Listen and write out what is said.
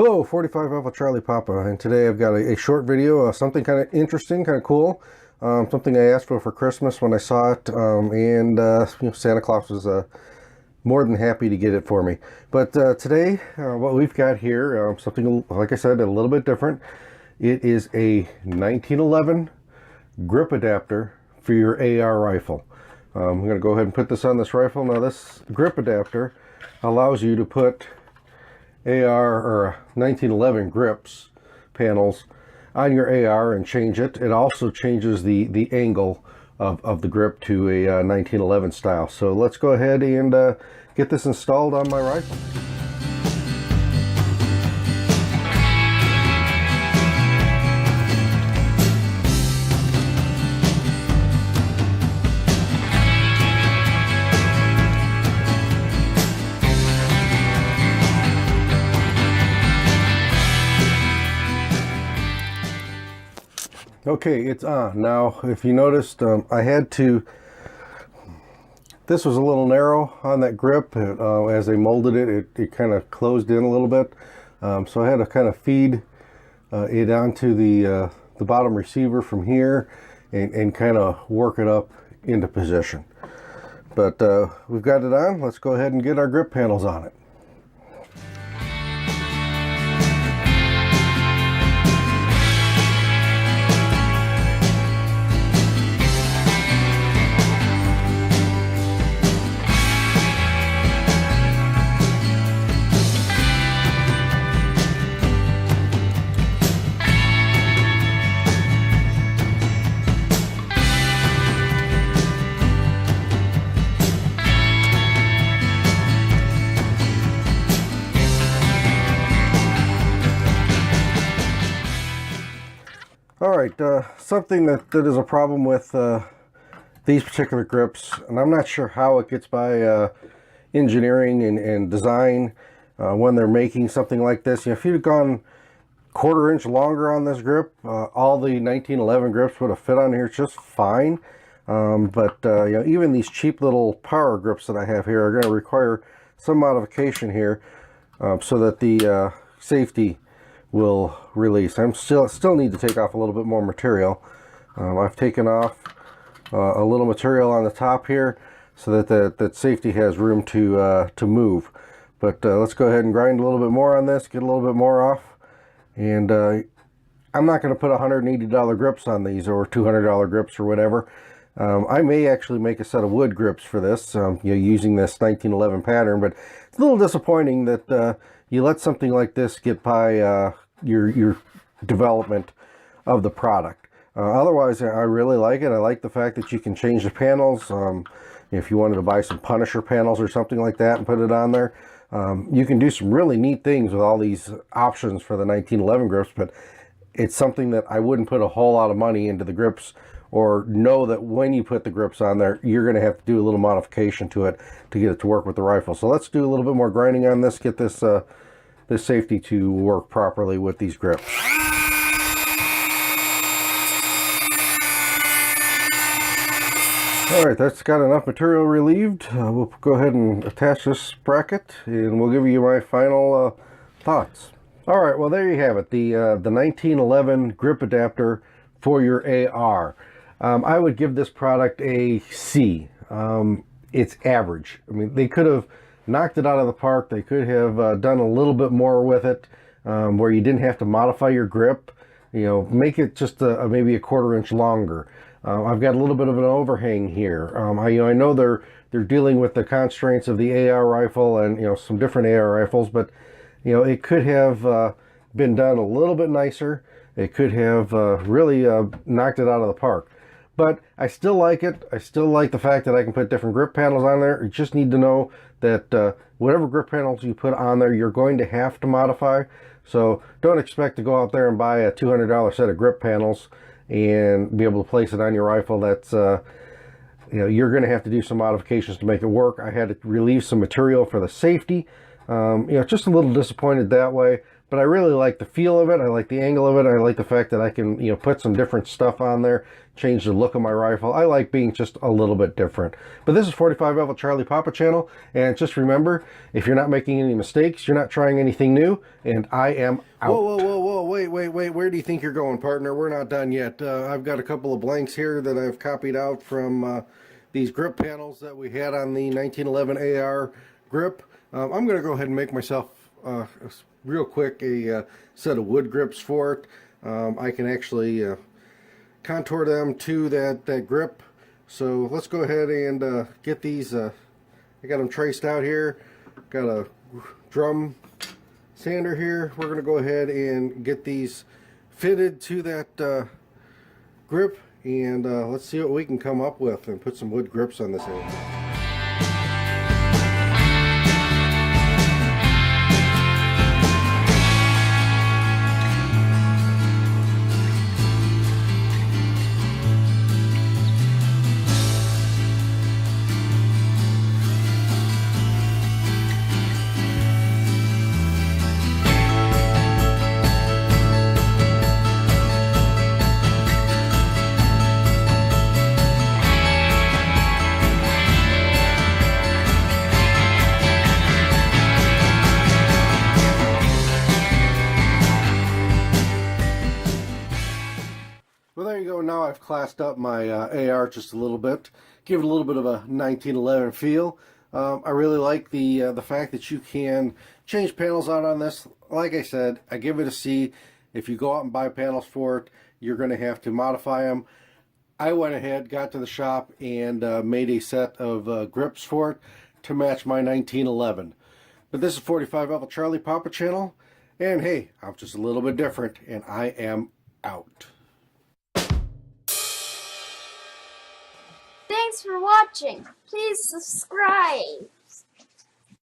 Hello, 45 Alpha Charlie Papa, and today I've got a short video, something kind of interesting, kind of cool, something I asked for Christmas when I saw it, Santa Claus was more than happy to get it for me. But today, what we've got here, something, like I said, a little bit different. It is a 1911 grip adapter for your AR rifle. I'm going to go ahead and put this on this rifle. Now this grip adapter allows you to put AR or 1911 grips panels on your AR and change it. It also changes the angle of the grip to a 1911 style. So let's go ahead and get this installed on my rifle. Okay, it's on. Now, if you noticed, I had to, this was a little narrow on that grip. As they molded it, it kind of closed in a little bit. So I had to kind of feed it onto the bottom receiver from here and kind of work it up into position. But we've got it on. Let's go ahead and get our grip panels on it. All right, something that is a problem with these particular grips, and I'm not sure how it gets by engineering and design when they're making something like this. You know, if you'd have gone 1/4 inch longer on this grip, all the 1911 grips would have fit on here just fine. You know, even these cheap little power grips that I have here are going to require some modification here so that the safety will release. I'm still need to take off a little bit more material. I've taken off a little material on the top here so that that safety has room to move. But let's go ahead and grind a little bit more on this, get a little bit more off. And I'm not going to put $180 grips on these or $200 grips or whatever. I may actually make a set of wood grips for this, you know, using this 1911 pattern, but it's a little disappointing that you let something like this get by your development of the product. Otherwise, I really like it. I like the fact that you can change the panels. If you wanted to buy some Punisher panels or something like that and put it on there, you can do some really neat things with all these options for the 1911 grips, but it's something that I wouldn't put a whole lot of money into the grips, or know that when you put the grips on there, you're going to have to do a little modification to it to get it to work with the rifle. So let's do a little bit more grinding on this, get this this safety to work properly with these grips. All right, that's got enough material relieved. We'll go ahead and attach this bracket, and we'll give you my final thoughts. All right, well, there you have it, the 1911 grip adapter for your AR. I would give this product a C. It's average. I mean, they could have knocked it out of the park. They could have done a little bit more with it, where you didn't have to modify your grip. You know, make it just maybe a 1/4 inch longer. I've got a little bit of an overhang here. I know they're dealing with the constraints of the AR rifle and, you know, some different AR rifles, but you know, it could have been done a little bit nicer. It could have really knocked it out of the park. But I still like it. I still like the fact that I can put different grip panels on there. You just need to know that whatever grip panels you put on there, you're going to have to modify. So don't expect to go out there and buy a $200 set of grip panels and be able to place it on your rifle. That's you know, you're going to have to do some modifications to make it work. I had to relieve some material for the safety. You know, just a little disappointed that way, but I really like the feel of it. I like the angle of it. I like the fact that I can, you know, put some different stuff on there, change the look of my rifle. I like being just a little bit different. But this is 45 Alpha Charlie Papa channel, and just remember, if you're not making any mistakes, you're not trying anything new, and I am out. Whoa, wait, where do you think you're going, partner? We're not done yet. I've got a couple of blanks here that I've copied out from these grip panels that we had on the 1911 AR grip. I'm going to go ahead and make myself real quick a set of wood grips for it. I can actually contour them to that grip. So let's go ahead and get these. I got them traced out here. Got a drum sander here. We're going to go ahead and get these fitted to that grip, and let's see what we can come up with and put some wood grips on this end. Well, there you go. Now I've classed up my AR just a little bit, give it a little bit of a 1911 feel. I really like the fact that you can change panels out on this. Like I said, I give it a C. If you go out and buy panels for it, you're going to have to modify them. I went ahead, got to the shop, and made a set of grips for it to match my 1911. But this is 45 Alpha Charlie Papa channel, and hey, I'm just a little bit different, and I am out. Thanks for watching. Please subscribe.